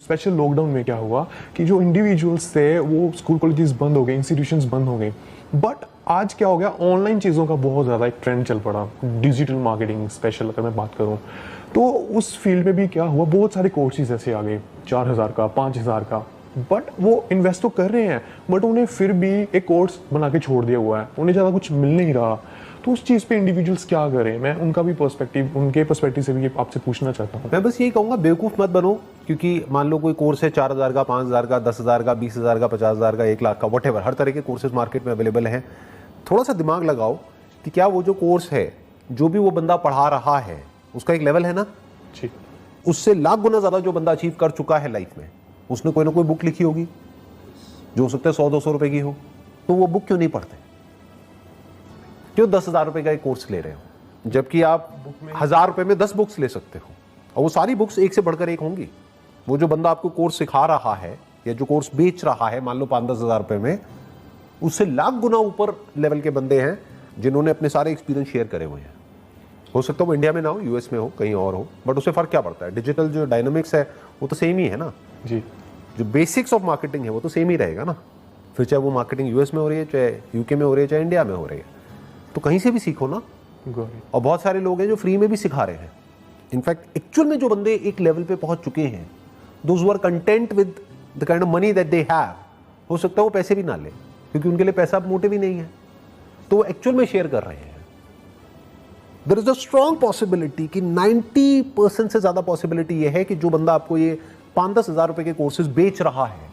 Special lockdown में क्या हुआ कि जो इंडिविजुअल्स थे वो स्कूल कॉलेजेस बंद हो गए, इंस्टीट्यूशंस बंद हो गए, बट आज क्या हो गया, ऑनलाइन चीज़ों का बहुत ज़्यादा एक ट्रेंड चल पड़ा, डिजिटल मार्केटिंग स्पेशल अगर मैं बात करूँ तो उस फील्ड में भी क्या हुआ, बहुत सारे कोर्सेज ऐसे आ गए 4,000 का 5,000 का, बट वो इन्वेस्ट तो कर रहे हैं बट उन्हें फिर भी एक कोर्स बना के छोड़ दिया हुआ है, उन्हें ज़्यादा कुछ मिल नहीं रहा। तो उस चीज़ पे इंडिविजुअल्स क्या करें, मैं उनका भी पर्सपेक्टिव, उनके पर्सपेक्टिव से भी आपसे पूछना चाहता हूँ। मैं बस यही कहूँगा, बेवकूफ़ मत बनो, क्योंकि मान लो कोई कोर्स है 4,000 का, 5,000 का, 10,000 का, 20,000 का, 50,000 का, 1 लाख का, वट एवर, हर तरह के कोर्सेज मार्केट में अवेलेबल हैं। थोड़ा सा दिमाग लगाओ कि क्या वो जो कोर्स है, जो भी वो बंदा पढ़ा रहा है, उसका एक लेवल है ना जी, उससे लाख गुना ज़्यादा जो बंदा अचीव कर चुका है लाइफ में, उसने कोई ना कोई बुक लिखी होगी जो हो सकता है 100-200 रुपए की हो, तो वो बुक क्यों नहीं पढ़ते? क्यों 10,000 रुपए का एक कोर्स ले रहे हो, जबकि आप 1,000 रुपए में 10 बुक्स ले सकते हो, और वो सारी बुक्स एक से बढ़कर एक होंगी। वो जो बंदा आपको कोर्स सिखा रहा है या जो कोर्स बेच रहा है, मान लो 5-10 हज़ार रुपए में, उससे लाख गुना ऊपर लेवल के बंदे हैं जिन्होंने अपने सारे एक्सपीरियंस शेयर करे हुए हैं। हो सकता है वो इंडिया में ना हो, यूएस में हो, कहीं और हो, बट उससे फर्क क्या पड़ता है? डिजिटल जो डायनामिक्स है वो तो सेम ही है ना जी, जो बेसिक्स ऑफ मार्केटिंग है वो तो सेम ही रहेगा ना। फिर चाहे वो मार्केटिंग यूएस में हो रही है, चाहे यूके में हो रही है, चाहे इंडिया में हो रही है, तो कहीं से भी सीखो ना। और बहुत सारे लोग हैं जो फ्री में भी सिखा रहे हैं। इनफैक्ट एक्चुअल में जो बंदे एक लेवल पे पहुंच चुके हैं, those who are content with the kind of money that they have, हो सकता है वो पैसे भी ना ले, क्योंकि उनके लिए पैसा मोटिव ही नहीं है, तो वो एक्चुअल में शेयर कर रहे हैं। There is a strong possibility कि 90% से ज्यादा पॉसिबिलिटी यह है कि जो बंदा आपको ये 5-10 हज़ार रुपए के कोर्सेज बेच रहा है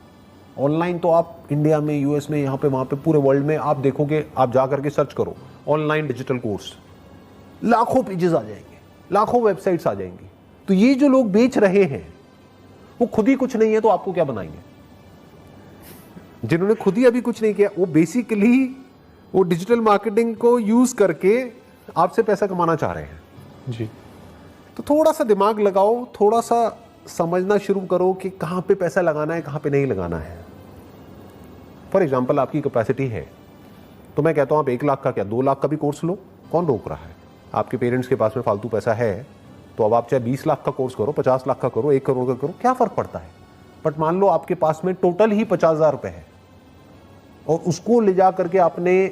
ऑनलाइन, तो आप इंडिया में, यूएस में, यहाँ पे वहाँ पे, पूरे वर्ल्ड में आप देखोगे, आप जा करके सर्च करो ऑनलाइन डिजिटल कोर्स, लाखों पेजेस आ जाएंगे, लाखों वेबसाइट्स आ जाएंगी। तो ये जो लोग बेच रहे हैं वो खुद ही कुछ नहीं है, तो आपको क्या बनाएंगे? जिन्होंने खुद ही अभी कुछ नहीं किया, वो बेसिकली वो डिजिटल मार्केटिंग को यूज करके आपसे पैसा कमाना चाह रहे हैं जी। तो थोड़ा सा दिमाग लगाओ, थोड़ा सा समझना शुरू करो कि कहाँ पे पैसा लगाना है, कहाँ पे नहीं लगाना है। फॉर एग्जाम्पल, आपकी कैपेसिटी है तो मैं कहता हूँ आप 1 लाख का क्या 2 लाख का भी कोर्स लो, कौन रोक रहा है? आपके पेरेंट्स के पास में फालतू पैसा है तो अब आप चाहे 20 लाख का कोर्स करो, 50 लाख का करो, 1 करोड़ का करो, क्या फर्क पड़ता है? बट मान लो आपके पास में टोटल ही 50,000 रुपए है और उसको ले जा करके आपने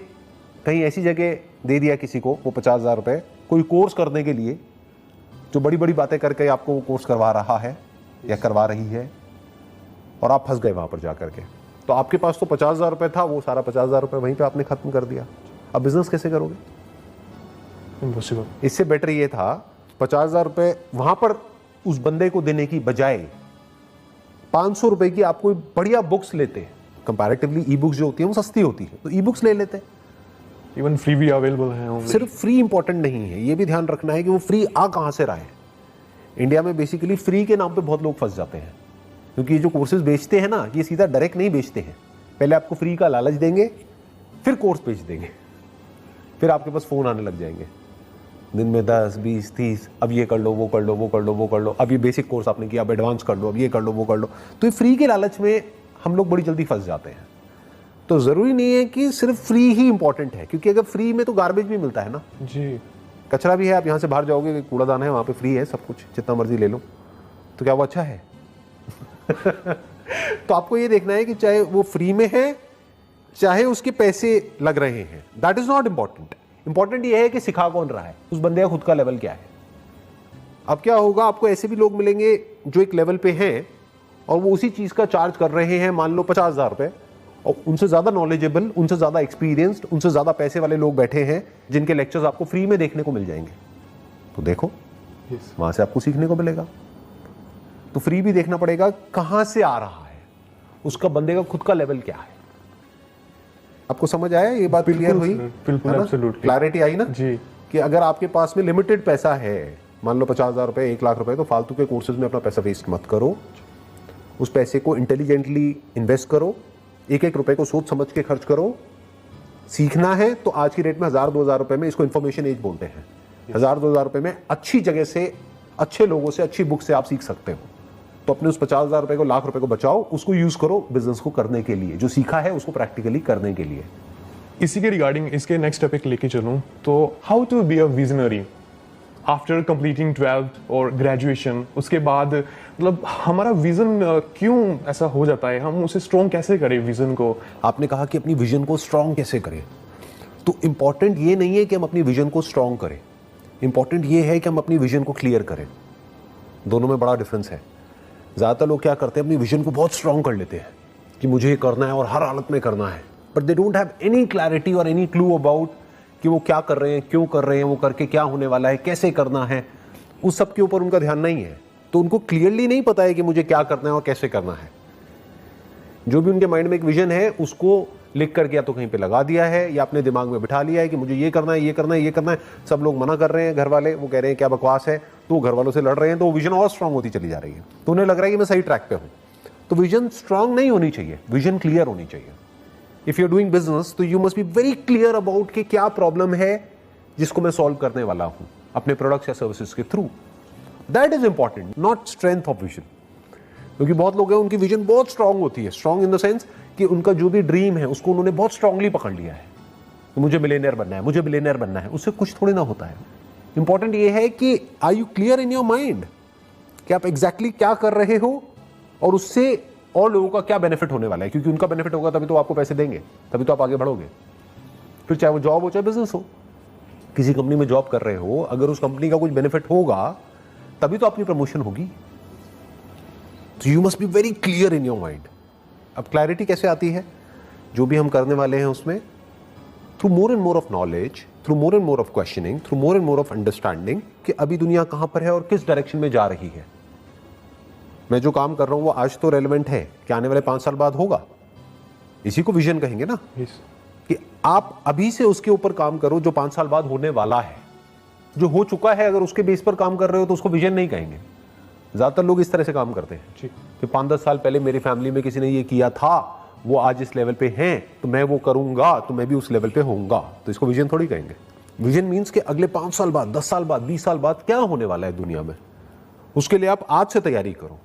कहीं ऐसी जगह दे दिया किसी को, वो 50,000 रुपए कोई कोर्स करने के लिए, जो बड़ी बड़ी बातें करके आपको वो कोर्स करवा रहा है या करवा रही है, और आप फंस गए वहां पर जाकर के। तो आपके पास तो 50,000 रुपए था, वो सारा 50,000 रुपए वहीं पे आपने खत्म कर दिया। अब बिजनेस कैसे करोगे? इम्पॉसिबल। इससे बेटर ये था 50,000 रुपए वहां पर उस बंदे को देने की बजाय 500 रुपए की आप कोई बढ़िया बुक्स लेते। कंपैरेटिवली ई बुक्स जो होती है वो सस्ती होती है, तो ई बुक्स ले लेते। इवन फ्री भी अवेलेबल है। सिर्फ फ्री इंपॉर्टेंट नहीं है, ये भी ध्यान रखना है कि वो फ्री आ कहां से रहा है। इंडिया में बेसिकली फ्री के नाम पे बहुत लोग फंस जाते हैं, क्योंकि ये जो कोर्सेज बेचते हैं ना, ये सीधा डायरेक्ट नहीं बेचते हैं। पहले आपको फ्री का लालच देंगे, फिर कोर्स बेच देंगे, फिर आपके पास फोन आने लग जाएंगे दिन में 10, 20, 30, अब ये कर लो, वो कर लो, वो कर लो, वो कर लो, अब ये बेसिक कोर्स आपने किया, अब एडवांस कर लो, अब ये कर लो, वो कर लो। तो ये फ्री के लालच में हम लोग बड़ी जल्दी फंस जाते हैं। तो जरूरी नहीं है कि सिर्फ फ्री ही इंपॉर्टेंट है, क्योंकि अगर फ्री में तो गार्बेज भी मिलता है ना जी, कचरा भी है। आप यहाँ से बाहर जाओगे, कूड़ादान है, वहाँ पे फ्री है सब कुछ, जितना मर्जी ले लो, तो क्या वो अच्छा है? तो आपको ये देखना है कि चाहे वो फ्री में है, चाहे उसके पैसे लग रहे हैं, that is not important. Important ये है कि सिखा कौन रहा है, उस बंदे का खुद का लेवल क्या है। अब क्या होगा, आपको ऐसे भी लोग मिलेंगे जो एक लेवल पे हैं और वो उसी चीज का चार्ज कर रहे हैं, मान लो 50,000 रुपए, और उनसे ज्यादा नॉलेजेबल, उनसे ज्यादा एक्सपीरियंस्ड, उनसे ज्यादा पैसे वाले लोग बैठे हैं जिनके लेक्चर्स आपको फ्री में देखने को मिल जाएंगे। तो देखो, वहां से आपको सीखने को मिलेगा। तो फ्री भी देखना पड़ेगा कहां से आ रहा है, उसका बंदे का खुद का लेवल क्या है। आपको समझ आया ये बात? क्लियर हुई? बिल्कुल, एब्सोल्युटली क्लैरिटी आई ना जी। कि अगर आपके पास में लिमिटेड पैसा है, मान लो 50,000 रुपए, 1 लाख रुपए, तो फालतू के कोर्सेज में अपना पैसा वेस्ट मत करो। उस पैसे को इंटेलिजेंटली इन्वेस्ट करो, एक एक रुपए को सोच समझ के खर्च करो। सीखना है तो आज की रेट में 1,000-2,000 रुपए में, इसको इन्फॉर्मेशन एज बोलते हैं, 1,000-2,000 रुपए में अच्छी जगह से, अच्छे लोगों से, अच्छी बुक से आप सीख सकते हो। तो अपने उस 50,000 रुपए को, लाख रुपए को बचाओ, उसको यूज करो बिजनेस को करने के लिए, जो सीखा है उसको प्रैक्टिकली करने के लिए। इसी के रिगार्डिंग इसके नेक्स्ट टॉपिक लेके चलूं तो how to be a visionary after completing 12th और ग्रेजुएशन। उसके बाद मतलब हमारा विजन क्यों ऐसा हो जाता है, हम उसे स्ट्रॉन्ग कैसे करें विजन को? आपने कहा कि अपनी विजन को स्ट्रॉन्ग कैसे करें, तो इंपॉर्टेंट ये नहीं है कि हम अपनी विजन को स्ट्रॉन्ग करें, इंपॉर्टेंट ये है कि हम अपनी विजन को क्लियर करें। दोनों में बड़ा डिफरेंस है। ज़्यादातर लोग क्या करते हैं, अपनी विजन को बहुत स्ट्रॉन्ग कर लेते हैं कि मुझे ये करना है और हर हालत में करना है, but they don't have any clarity और एनी क्लू अबाउट कि वो क्या कर रहे हैं, क्यों कर रहे हैं, वो करके क्या होने वाला है, कैसे करना है, उस सब के ऊपर उनका ध्यान नहीं है। तो उनको क्लियरली नहीं पता है कि मुझे क्या करना है और कैसे करना है। जो भी उनके माइंड में एक विजन है उसको लिख करके या तो कहीं पे लगा दिया है या अपने दिमाग में बिठा लिया है कि मुझे ये करना है, ये करना है, ये करना है। सब लोग मना कर रहे हैं, घर वाले वो कह रहे हैं क्या बकवास है, तो वो घर वालों से लड़ रहे हैं, तो वो विजन और स्ट्रांग होती चली जा रही है। तो उन्हें लग रहा है कि मैं सही ट्रैक पे हूं। तो विजन स्ट्रांग नहीं होनी चाहिए, विजन क्लियर होनी चाहिए। If you are doing business तो you must be very clear about कि क्या प्रॉब्लम है जिसको मैं सॉल्व करने वाला हूं अपने प्रोडक्ट्स या सर्विसेज के through. That is important, not strength of vision. क्योंकि बहुत लोग हैं उनकी विजन बहुत स्ट्रांग होती है, स्ट्रांग इन द सेंस कि उनका जो भी ड्रीम है उसको उन्होंने बहुत स्ट्रांगली पकड़ लिया है कि मुझे मिलियनेयर बनना है, मुझे बिलियनेयर बनना है। उससे कुछ थोड़ी ना होता है। इंपॉर्टेंट ये है कि are you clear in your mind कि आप एग्जैक्टली क्या कर रहे हो और उससे और लोगों का क्या बेनिफिट होने वाला है। क्योंकि उनका बेनिफिट होगा तभी तो आपको पैसे देंगे, तभी तो आप आगे बढ़ोगे। फिर चाहे वो जॉब हो चाहे बिजनेस हो, किसी कंपनी में जॉब कर रहे हो, अगर उस कंपनी का कुछ बेनिफिट होगा तभी तो आपकी प्रमोशन होगी। तो you must be very clear in your mind. अब क्लैरिटी कैसे आती है? जो भी हम करने वाले हैं उसमें through more and more of knowledge, through more and more of questioning, through more and more of understanding कि अभी दुनिया कहां पर है और किस डायरेक्शन में जा रही है। मैं जो काम कर रहा हूं वो आज तो रेलेवेंट है, क्या आने वाले 5 साल बाद होगा? इसी को विजन कहेंगे ना। कि आप अभी से उसके ऊपर काम करो जो 5 साल बाद होने वाला है। जो हो चुका है अगर उसके बेस पर काम कर रहे हो तो उसको विजन नहीं कहेंगे। ज्यादातर लोग इस तरह से काम करते हैं कि 5-10 साल पहले मेरी फैमिली में किसी ने ये किया था, वो आज इस लेवल पे हैं, तो मैं वो करूंगा तो मैं भी उस लेवल पे होऊंगा। तो इसको विजन थोड़ी कहेंगे। विजन मीन्स कि अगले 5 साल बाद, 10 साल बाद, 20 साल बाद क्या होने वाला है दुनिया में, उसके लिए आप आज से तैयारी करो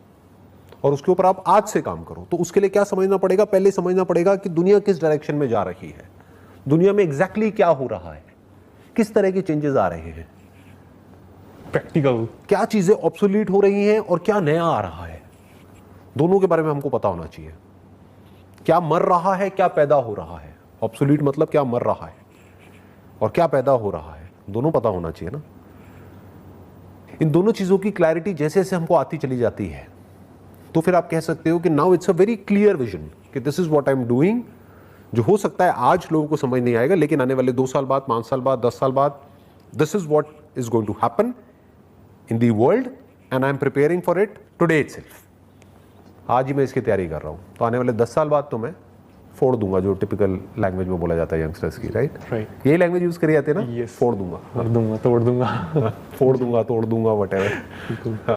और उसके ऊपर आप आज से काम करो। तो उसके लिए क्या समझना पड़ेगा? पहले समझना पड़ेगा कि दुनिया किस डायरेक्शन में जा रही है, दुनिया में एग्जैक्टली क्या हो रहा है, किस तरह के चेंजेस आ रहे हैं, प्रैक्टिकल क्या चीजें ऑब्सोलीट हो रही हैं और क्या नया आ रहा है। दोनों के बारे में हमको पता होना चाहिए। क्या मर रहा है, क्या पैदा हो रहा है। ऑब्सोलीट मतलब क्या मर रहा है और क्या पैदा हो रहा है, दोनों पता होना चाहिए ना। इन दोनों चीजों की क्लैरिटी जैसे जैसे हमको आती चली जाती है तो फिर आप कह सकते हो कि now it's a very clear vision कि this is what I am doing. जो हो सकता है आज लोगों को समझ नहीं आएगा, लेकिन आने वाले 2 साल बाद, 5 साल बाद, 10 साल बाद, this is what is going to happen in the world and I am preparing for it today itself। आज ही मैं इसकी तैयारी कर रहा हूँ, तो आने वाले 10 साल बाद तो मैं फोड़ दूंगा, जो टिपिकल लैंग्वेज में बोला जाता है यंगस्टर्स की, राइट। यही लैंग्वेज यूज करी जाती है ना। Yes। फोड़ दूंगा, तोड़ दूंगा फोड़ दूंगा, तोड़ दूंगा, वट एवर।